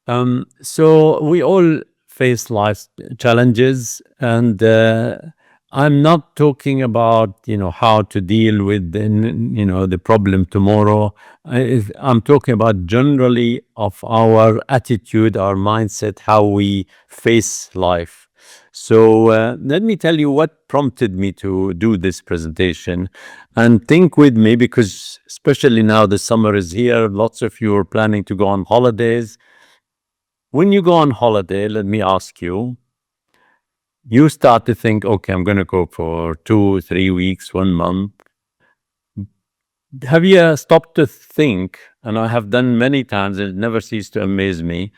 So we all face life challenges, and I'm not talking about how to deal with the problem tomorrow. I'm talking about generally of our attitude, our mindset, how we face life. So let me tell you what prompted me to do this presentation, and think with me, because especially now the summer is here. Lots of you are planning to go on holidays. When you go on holiday, let me ask you, you start to think, okay, I'm going to go for 2, 3 weeks, 1 month. Have you stopped to think, and I have done many times, and it never ceases to amaze me,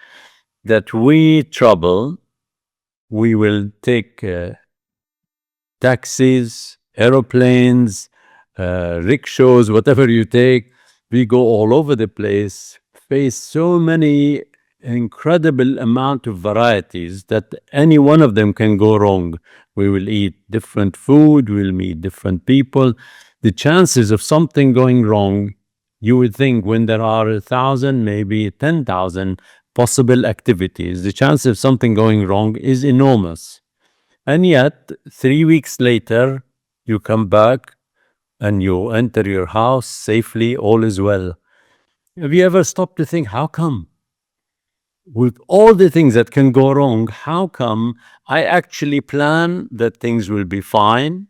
that we travel, we will take taxis, aeroplanes, rickshaws, whatever you take. We go all over the place, face so many incredible amount of varieties that any one of them can go wrong. We will eat different food, we'll meet different people. The chances of something going wrong, you would think when there are 1,000, maybe 10,000 possible activities, the chance of something going wrong is enormous. And yet, 3 weeks later, you come back and you enter your house safely, all is well. Have you ever stopped to think, how come? With all the things that can go wrong, how come I actually plan that things will be fine?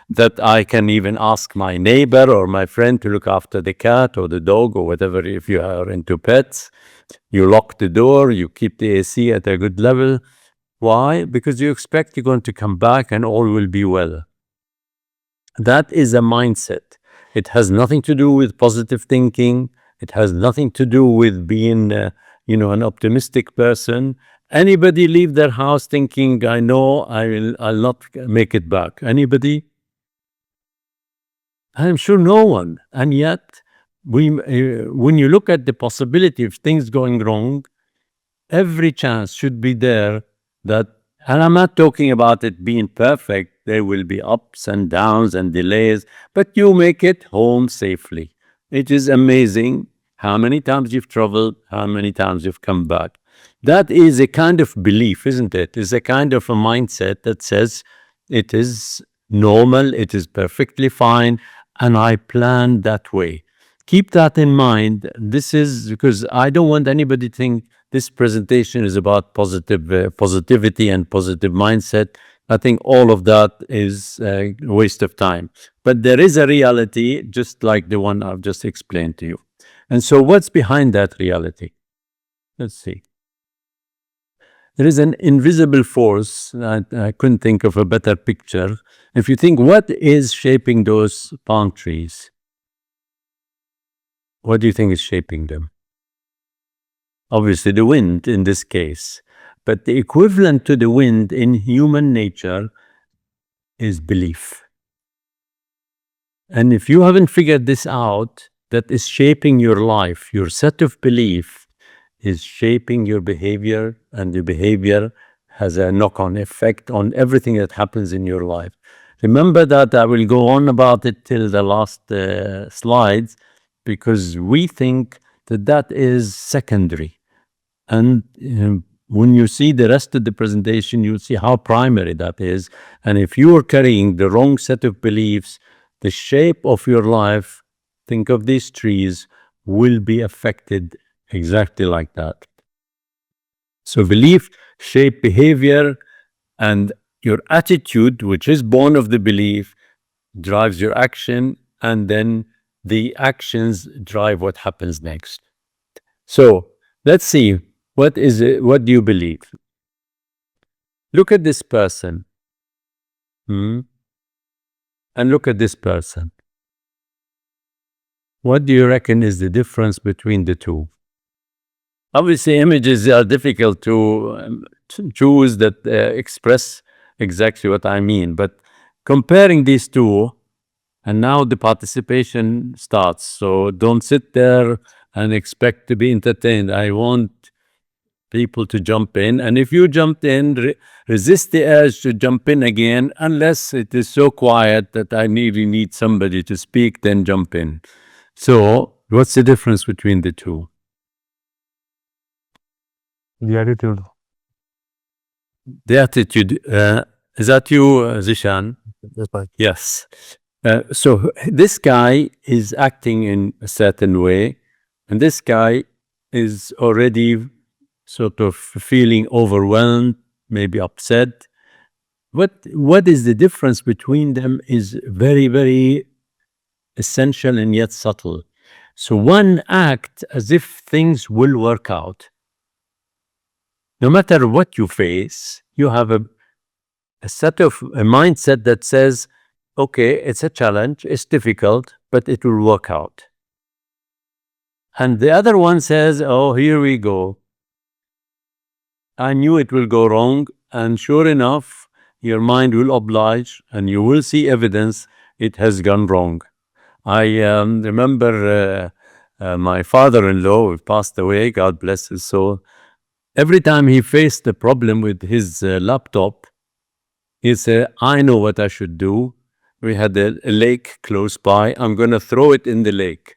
That I can even ask my neighbor or my friend to look after the cat or the dog or whatever, if you are into pets. You lock the door, you keep the AC at a good level. Why? Because you expect you're going to come back and all will be well. That is a mindset. It has nothing to do with positive thinking. It has nothing to do with being, an optimistic person. Anybody leave their house thinking, I know I'll not make it back? Anybody? I'm sure no one. And yet, when you look at the possibility of things going wrong, every chance should be there that, and I'm not talking about it being perfect, there will be ups and downs and delays, but you make it home safely. It is amazing how many times you've traveled, how many times you've come back. That is a kind of belief, isn't it? It's a kind of a mindset that says it is normal, it is perfectly fine, and I plan that way. Keep that in mind. This is because I don't want anybody to think this presentation is about positivity and positive mindset. I think all of that is a waste of time. But there is a reality, just like the one I've just explained to you. And so, what's behind that reality? Let's see. There is an invisible force. I couldn't think of a better picture. If you think, what is shaping those palm trees? What do you think is shaping them? Obviously, the wind in this case. But the equivalent to the wind in human nature is belief. And if you haven't figured this out, that is shaping your life. Your set of belief is shaping your behavior, and the behavior has a knock-on effect on everything that happens in your life. Remember that. I will go on about it till the last slides, because we think that that is secondary. And when you see the rest of the presentation, you'll see how primary that is. And if you are carrying the wrong set of beliefs, the shape of your life, think of these trees, will be affected exactly like that. So belief shape behavior, and your attitude, which is born of the belief, drives your action, and then the actions drive what happens next. So let's see, what is it? What do you believe? Look at this person, and look at this person. What do you reckon is the difference between the two? Obviously, images are difficult to choose that express exactly what I mean, but comparing these two, and now the participation starts. So don't sit there and expect to be entertained. I want people to jump in. And if you jumped in, resist the urge to jump in again, unless it is so quiet that I really need somebody to speak, then jump in. So what's the difference between the two? The attitude. The attitude. Is that you, Zishan? That's right. Yes. So this guy is acting in a certain way, and this guy is already sort of feeling overwhelmed, maybe upset. What is the difference between them is very, very essential and yet subtle. So one act as if things will work out. No matter what you face, you have a mindset that says, okay, it's a challenge, it's difficult, but it will work out. And the other one says, oh, here we go. I knew it will go wrong. And sure enough, your mind will oblige and you will see evidence it has gone wrong. I remember my father in law, who passed away, God bless his soul. Every time he faced a problem with his laptop, he said, I know what I should do. We had a lake close by. I'm going to throw it in the lake.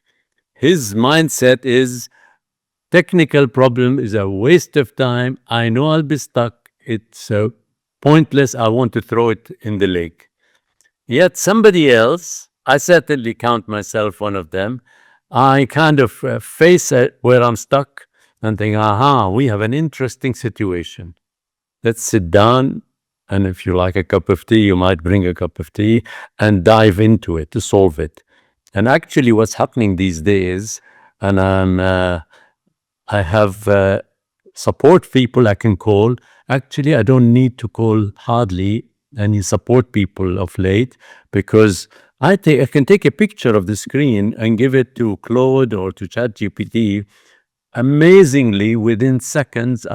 His mindset is technical problem is a waste of time. I know I'll be stuck. It's pointless. I want to throw it in the lake. Yet somebody else, I certainly count myself one of them, I kind of face it where I'm stuck and think, aha, we have an interesting situation. Let's sit down. And if you like a cup of tea, you might bring a cup of tea and dive into it to solve it. And actually, what's happening these days, and I have support people I can call. Actually, I don't need to call hardly any support people of late because I can take a picture of the screen and give it to Claude or to ChatGPT. Amazingly, within seconds,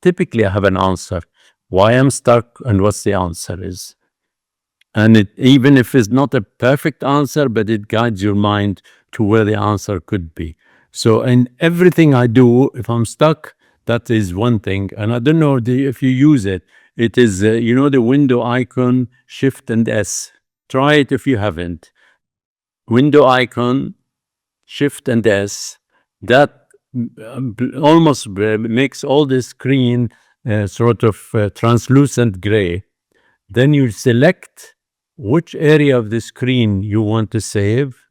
typically I have an answer. Why I'm stuck and what's the answer is. And even if it's not a perfect answer, but it guides your mind to where the answer could be. So in everything I do, if I'm stuck, that is one thing. And I don't know if you use it. It is, the window icon, Shift and S. Try it if you haven't. Window icon, Shift and S. That almost makes all the screen sort of translucent gray. Then you select which area of the screen you want to save,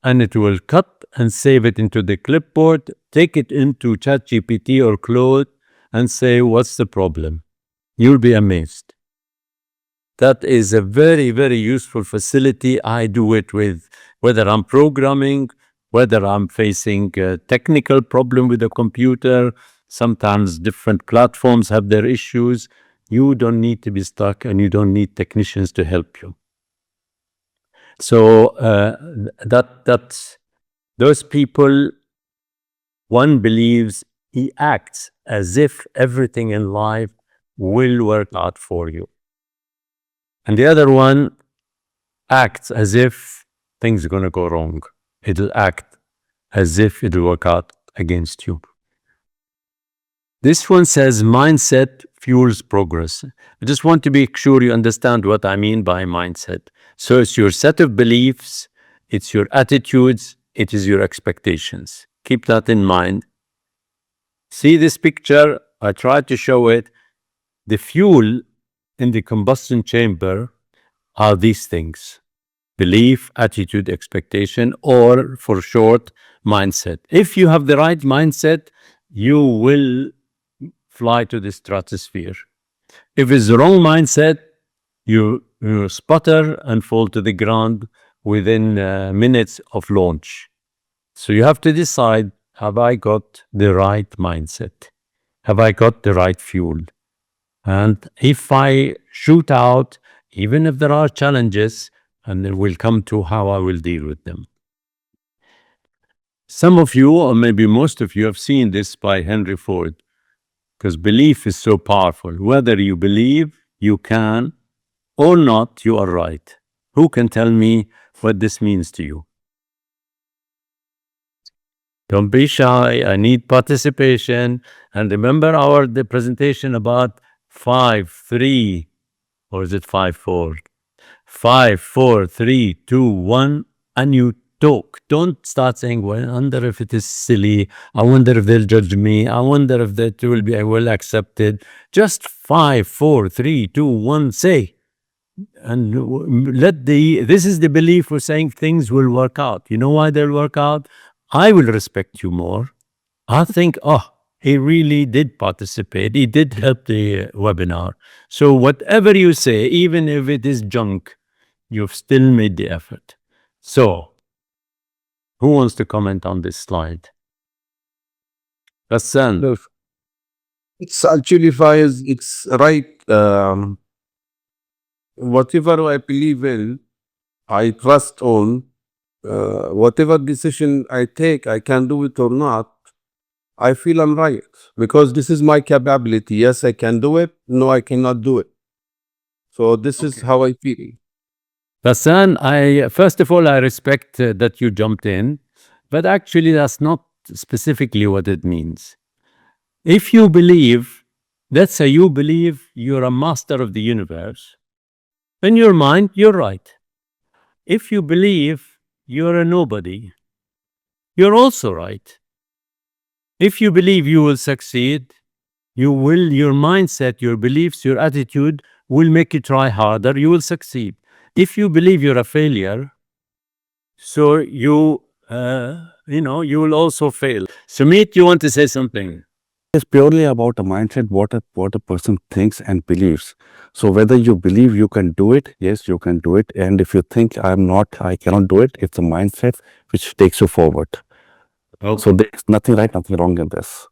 and it will cut and save it into the clipboard, take it into ChatGPT or Claude, and say, what's the problem? You'll be amazed. That is a very, very useful facility. I do it with whether I'm programming, whether I'm facing a technical problem with a computer. Sometimes different platforms have their issues. You don't need to be stuck and you don't need technicians to help you. So that's those people, one believes he acts as if everything in life will work out for you. And the other one acts as if things are going to go wrong. It'll act as if it'll work out against you. This one says mindset fuels progress. I just want to be sure you understand what I mean by mindset. So it's your set of beliefs, it's your attitudes, it is your expectations. Keep that in mind. See this picture? I tried to show it. The fuel in the combustion chamber are these things: belief, attitude, expectation, or for short, mindset. If you have the right mindset, you will fly to the stratosphere. If it's the wrong mindset, you sputter and fall to the ground within minutes of launch. So you have to decide, have I got the right mindset? Have I got the right fuel? And if I shoot out, even if there are challenges, and then we'll come to how I will deal with them. Some of you, or maybe most of you, have seen this by Henry Ford, because belief is so powerful. Whether you believe you can or not, you are right. Who can tell me what this means to you? Don't be shy. I need participation. And remember the presentation about 5, 3, or is it 5, 4? 5, 4, 3, 2, 1, and you talk. Don't start saying, well, I wonder if it is silly. I wonder if they'll judge me. I wonder if that will be well accepted. Just 5, 4, 3, 2, 1, say. And this is the belief we're saying things will work out. You know why they'll work out? I will respect you more. I think, oh, he really did participate. He did help the webinar. So whatever you say, even if it is junk, you've still made the effort. So who wants to comment on this slide? Hassan. No, it's actually Faiz, it's right. Whatever I believe in, I trust on. Whatever decision I take, I can do it or not. I feel I'm right because this is my capability. Yes, I can do it. No, I cannot do it. So this is how I feel. Hassan, first of all, I respect that you jumped in, but actually that's not specifically what it means. If you believe, let's say you believe you're a master of the universe, in your mind, you're right. If you believe you're a nobody, you're also right. If you believe you will succeed, your mindset, your beliefs, your attitude will make you try harder, you will succeed. If you believe you're a failure, so you you will also fail. Sumit, you want to say something? It's purely about a mindset, what a person thinks and believes. So whether you believe you can do it, yes, you can do it. And if you think I cannot do it, it's a mindset which takes you forward. So there's nothing right, nothing wrong in this.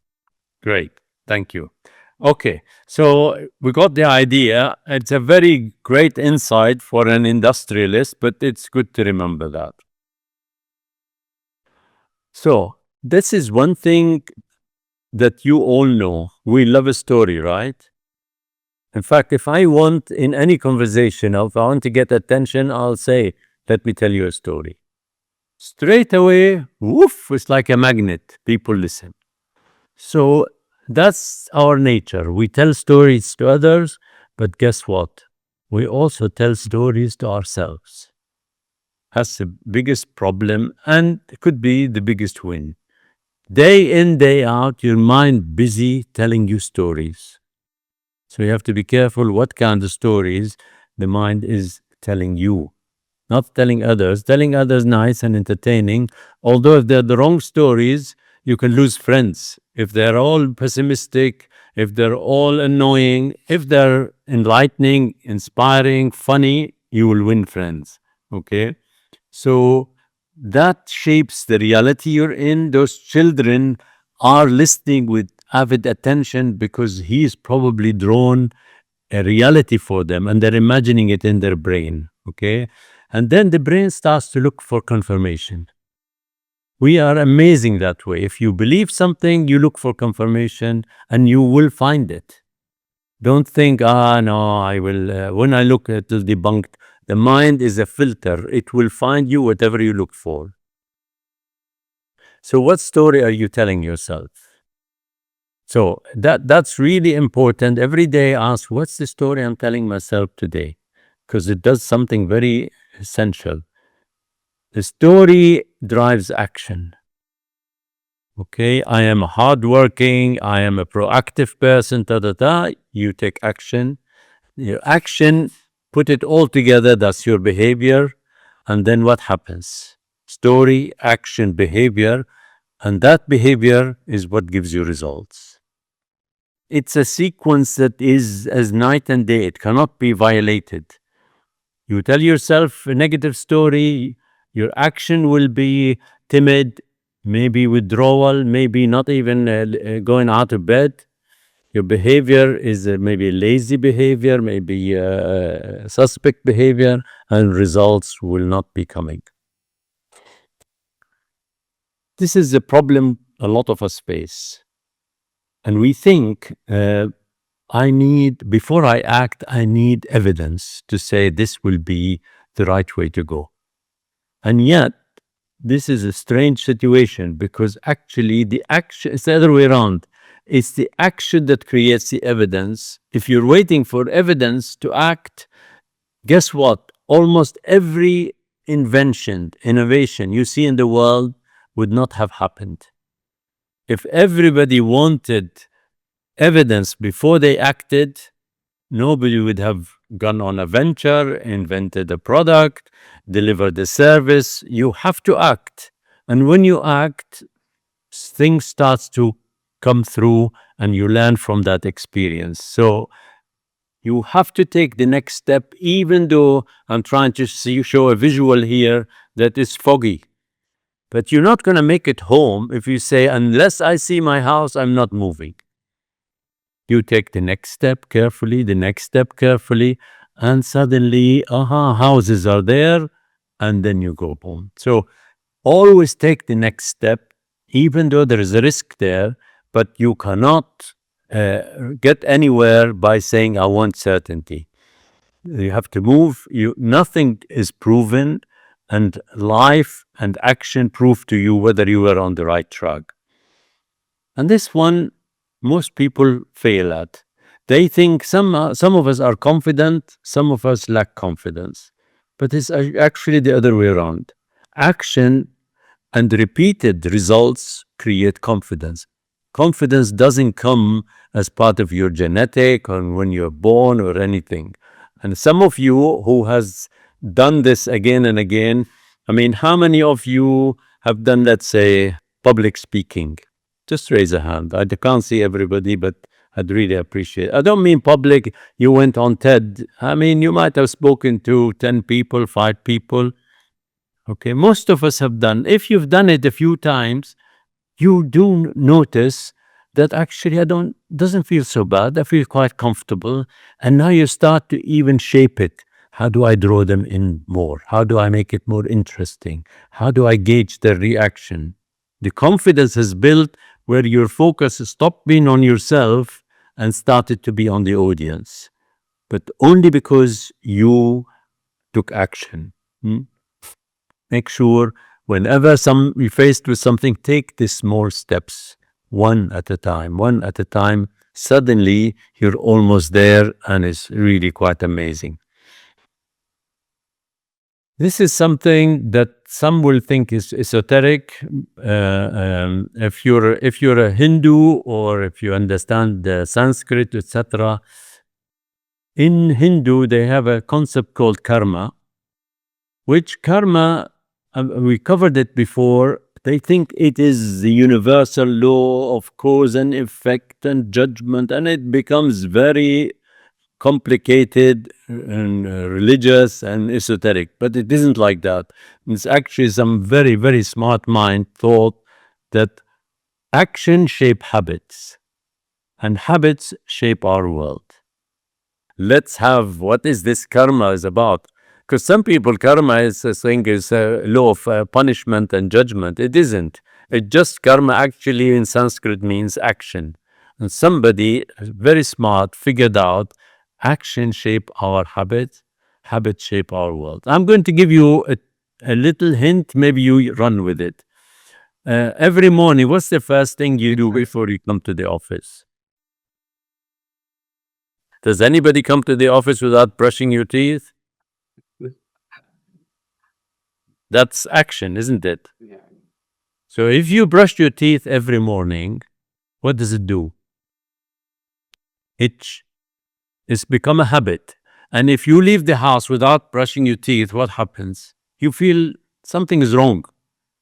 Great. Thank you. Okay. So we got the idea. It's a very great insight for an industrialist, but it's good to remember that. So this is one thing that you all know. We love a story, right? In fact, if I want in any conversation, if I want to get attention, I'll say, let me tell you a story. Straight away, woof, it's like a magnet. People listen. So that's our nature. We tell stories to others, but guess what? We also tell stories to ourselves. That's the biggest problem and could be the biggest win. Day in, day out, your mind busy telling you stories. So you have to be careful what kind of stories the mind is telling you, not telling others. Telling others nice and entertaining, although if they're the wrong stories, you can lose friends. If they're all pessimistic, if they're all annoying, if they're enlightening, inspiring, funny, you will win friends. Okay? So that shapes the reality you're in. Those children are listening with avid attention because he's probably drawn a reality for them and they're imagining it in their brain. Okay? And then the brain starts to look for confirmation. We are amazing that way. If you believe something, you look for confirmation and you will find it. Don't think, no, I will, when I look at the debunked, the mind is a filter. It will find you whatever you look for. So what story are you telling yourself? So that's really important. Every day ask, what's the story I'm telling myself today? Because it does something very essential. The story drives action. Okay, I am hardworking, I am a proactive person, you take action. Your action, put it all together, that's your behavior. And then what happens? Story, action, behavior, and that behavior is what gives you results. It's a sequence that is as night and day, it cannot be violated. You tell yourself a negative story, your action will be timid, maybe withdrawal, maybe not even going out of bed. Your behavior is maybe lazy behavior, maybe suspect behavior, and results will not be coming. This is a problem a lot of us face. And we think, before I act, I need evidence to say this will be the right way to go. And yet, this is a strange situation because actually the action, it's the other way around. It's the action that creates the evidence. If you're waiting for evidence to act, guess what? Almost every invention, innovation you see in the world would not have happened. If everybody wanted evidence before they acted, nobody would have gone on a venture, invented a product, delivered a service. You have to act. And when you act, things starts to come through and you learn from that experience. So you have to take the next step, even though I'm trying to show a visual here that is foggy. But you're not going to make it home if you say, unless I see my house, I'm not moving. You take the next step carefully, the next step carefully, and suddenly, houses are there, and then you go boom. So always take the next step, even though there is a risk there, but you cannot get anywhere by saying, I want certainty. You have to move. Nothing is proven, and life and action prove to you whether you were on the right track. And this one, most people fail at. They think some of us are confident, some of us lack confidence. But it's actually the other way around. Action and repeated results create confidence. Confidence doesn't come as part of your genetic or when you're born or anything. And some of you who has done this again and again, I mean, how many of you have done, let's say, public speaking? Just raise a hand. I can't see everybody, but I'd really appreciate it. I don't mean public, you went on TED. I mean, you might have spoken to 10 people, 5 people. Okay, most of us have done. If you've done it a few times, you do notice that actually doesn't feel so bad. I feel quite comfortable. And now you start to even shape it. How do I draw them in more? How do I make it more interesting? How do I gauge their reaction? The confidence is built where your focus stopped being on yourself and started to be on the audience, but only because you took action. Make sure whenever you're faced with something, take the small steps, one at a time, one at a time. Suddenly, you're almost there, and it's really quite amazing. This is something that some will think is esoteric. If you're a Hindu or if you understand the Sanskrit, etc., in Hindu they have a concept called karma, which karma, we covered it before. They think it is the universal law of cause and effect and judgment, and it becomes very complicated and religious and esoteric. But it isn't like that. It's actually some very, very smart mind thought that action shape habits, and habits shape our world. Let's have what is this karma is about. Because some people, karma is a thing, is a law of punishment and judgment. It isn't. It just karma actually in Sanskrit means action. And somebody very smart figured out action shape our habits, habits shape our world. I'm going to give you a little hint, maybe you run with it. Every morning, what's the first thing you do before you come to the office? Does anybody come to the office without brushing your teeth? That's action, isn't it? Yeah. So if you brush your teeth every morning, what does it do? It's become a habit. And if you leave the house without brushing your teeth, what happens? You feel something is wrong.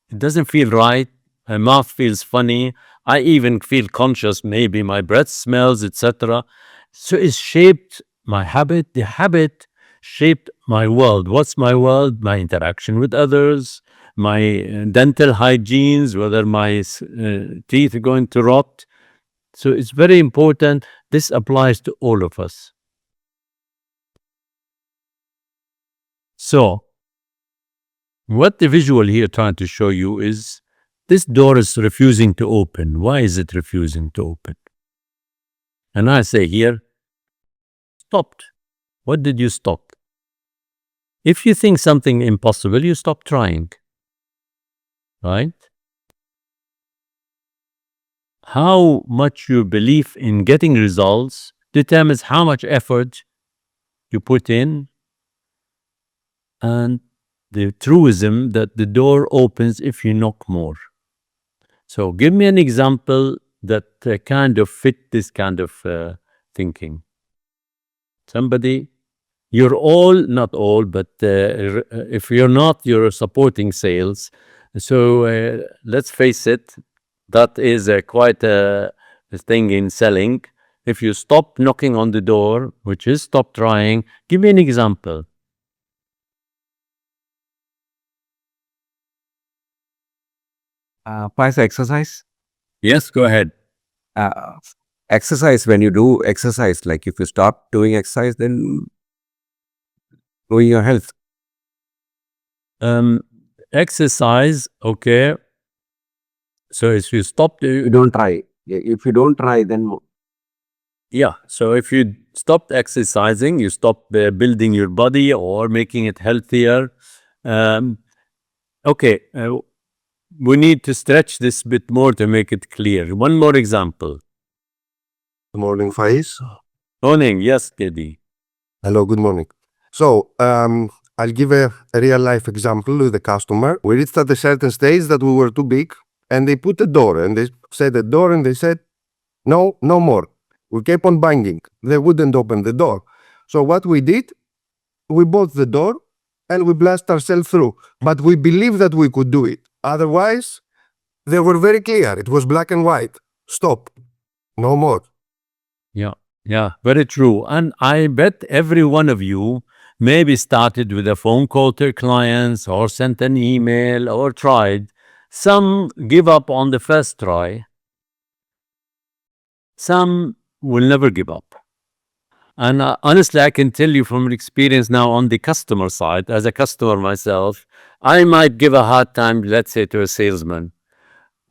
It doesn't feel right. My mouth feels funny. I even feel conscious. Maybe my breath smells, etc. So it's shaped my habit. The habit shaped my world. What's my world? My interaction with others, my dental hygienes, whether my teeth are going to rot. So it's very important. This applies to all of us. So what the visual here trying to show you is this door is refusing to open. Why is it refusing to open? And I say here, stopped. What did you stop? If you think something impossible, you stop trying. Right? How much your belief in getting results determines how much effort you put in. And the truism that the door opens if you knock more. So give me an example that kind of fit this kind of thinking. Somebody, you're all, not all, but if you're not, you're supporting sales. So let's face it, that is quite a thing in selling. If you stop knocking on the door, which is stop trying, give me an example. Price exercise. Yes, go ahead. Uh, Exercise, when you do exercise, like if you stop doing exercise, then doing your health. Exercise, okay. So if you stop, You don't try. If you don't try, then yeah. So if you stopped exercising, you stop building your body or making it healthier. Um, okay, we need to stretch this bit more to make it clear. One more example. Good morning, Faiz. Morning, yes, KD. Hello, good morning. So, I'll give a real life example with a customer. We reached at a certain stage that we were too big, and they put a door, and they said the door, and they said, no, no more. We kept on banging. They wouldn't open the door. So what we did, we bought the door, and we blast ourselves through. But we believed that we could do it. Otherwise, they were very clear. It was black and white. Stop. No more. Yeah, very true. And I bet every one of you maybe started with a phone call to clients or sent an email or tried. Some give up on the first try. Some will never give up. And honestly, I can tell you from experience now on the customer side, as a customer myself, I might give a hard time, let's say, to a salesman.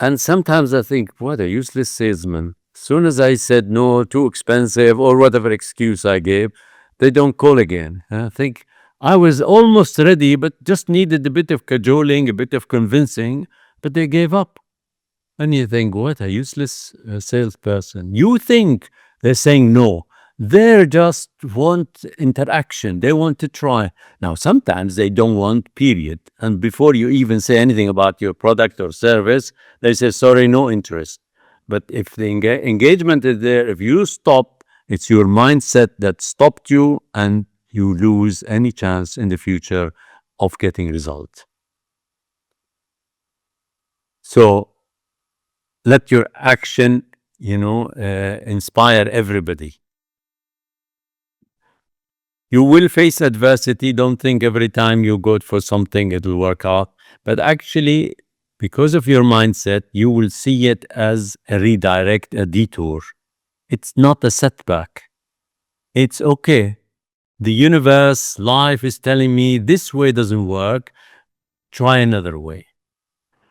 And sometimes I think, what a useless salesman. Soon as I said no, too expensive, or whatever excuse I gave, they don't call again. I think I was almost ready, but just needed a bit of cajoling, a bit of convincing, but they gave up. And you think, what a useless salesperson. You think they're saying no. They just want interaction. They want to try. Now, sometimes they don't want, period. And before you even say anything about your product or service, they say, sorry, no interest. But if the engagement is there, if you stop, it's your mindset that stopped you, and you lose any chance in the future of getting results. So let your action, inspire everybody. You will face adversity. Don't think every time you go for something it will work out. But actually, because of your mindset, you will see it as a redirect, a detour. It's not a setback. It's okay. The universe, life is telling me this way doesn't work. Try another way.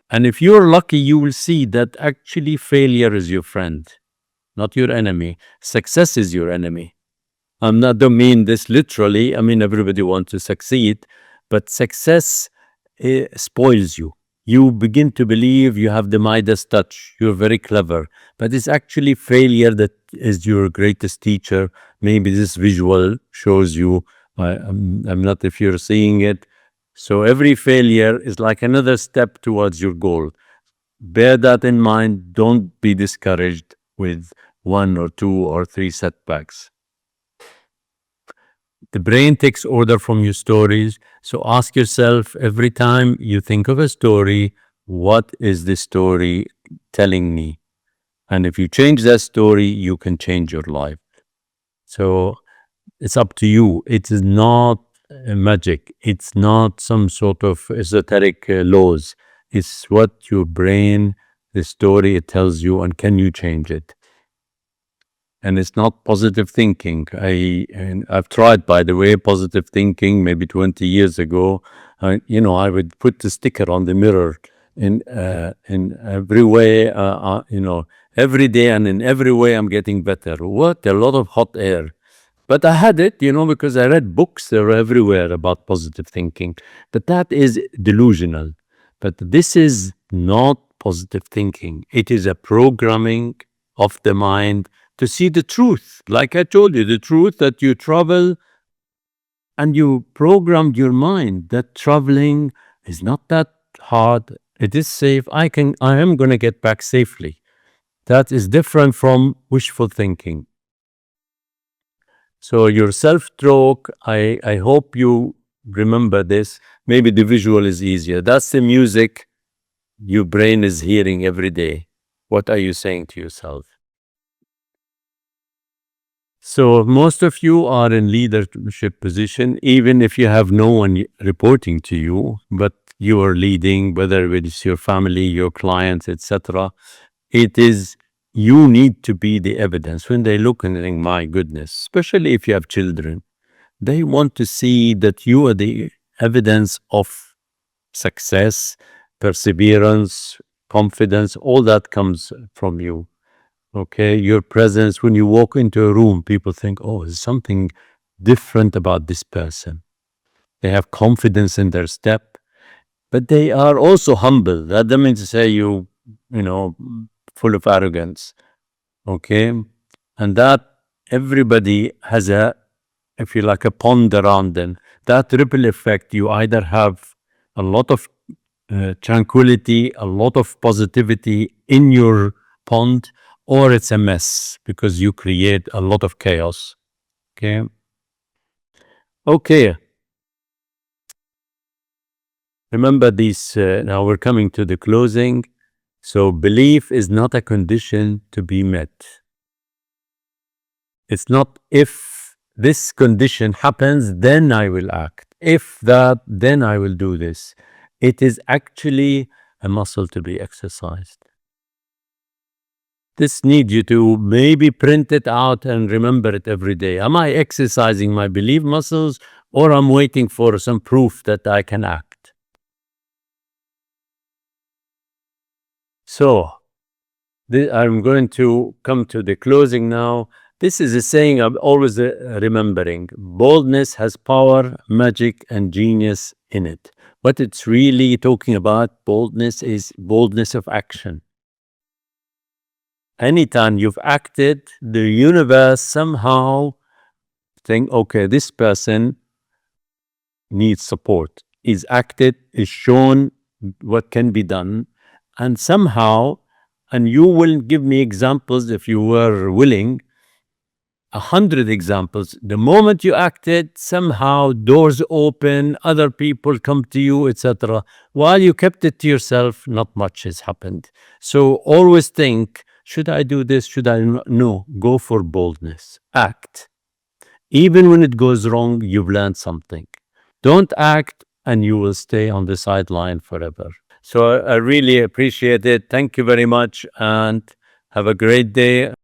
And if you're lucky, you will see that actually failure is your friend, not your enemy. Success is your enemy. Don't mean this literally. I mean, everybody wants to succeed, but success spoils you. You begin to believe you have the Midas touch. You're very clever, but it's actually failure that is your greatest teacher. Maybe this visual shows you. I'm not if you're seeing it. So every failure is like another step towards your goal. Bear that in mind. Don't be discouraged with one or two or three setbacks. The brain takes order from your stories. So ask yourself every time you think of a story, what is the story telling me? And if you change that story, you can change your life. So it's up to you. It is not magic. It's not some sort of esoteric laws. It's what your brain, the story it tells you, and can you change it? And it's not positive thinking. I've tried, by the way, positive thinking maybe 20 years ago. I would put the sticker on the mirror in every way, every day, and in every way I'm getting better. What a lot of hot air. But I had it, because I read books, they're everywhere about positive thinking. But that is delusional. But this is not positive thinking. It is a programming of the mind to see the truth. Like I told you, the truth that you travel and you programmed your mind that traveling is not that hard. It is safe. I am going to get back safely. That is different from wishful thinking. So your self-talk, I hope you remember this. Maybe the visual is easier. That's the music your brain is hearing every day. What are you saying to yourself? So most of you are in leadership position, even if you have no one reporting to you, but you are leading, whether it's your family, your clients, etc. It is, you need to be the evidence. When they look and think, my goodness, especially if you have children, they want to see that you are the evidence of success, perseverance, confidence, all that comes from you. Okay, your presence, when you walk into a room, people think, oh, there's something different about this person. They have confidence in their step, but they are also humble. That doesn't mean to say you know, full of arrogance. Okay, and that everybody has a, if you like, a pond around them. That ripple effect, you either have a lot of tranquility, a lot of positivity in your pond, or it's a mess because you create a lot of chaos. Okay. Okay. Remember these, now we're coming to the closing. So belief is not a condition to be met. It's not if this condition happens, then I will act. If that, then I will do this. It is actually a muscle to be exercised. This needs you to maybe print it out and remember it every day. Am I exercising my belief muscles, or I'm waiting for some proof that I can act? So I'm going to come to the closing now. This is a saying I'm always remembering. Boldness has power, magic, and genius in it. What it's really talking about, boldness, is boldness of action. Anytime you've acted, the universe somehow think, okay, this person needs support. Is acted, is shown what can be done, and somehow, and you will give me examples if you were willing, 100 examples. The moment you acted, somehow doors open, other people come to you, etc. While you kept it to yourself, not much has happened. So always think, should I do this? Should I? No, go for boldness. Act. Even when it goes wrong, you've learned something. Don't act and you will stay on the sideline forever. So I really appreciate it. Thank you very much and have a great day.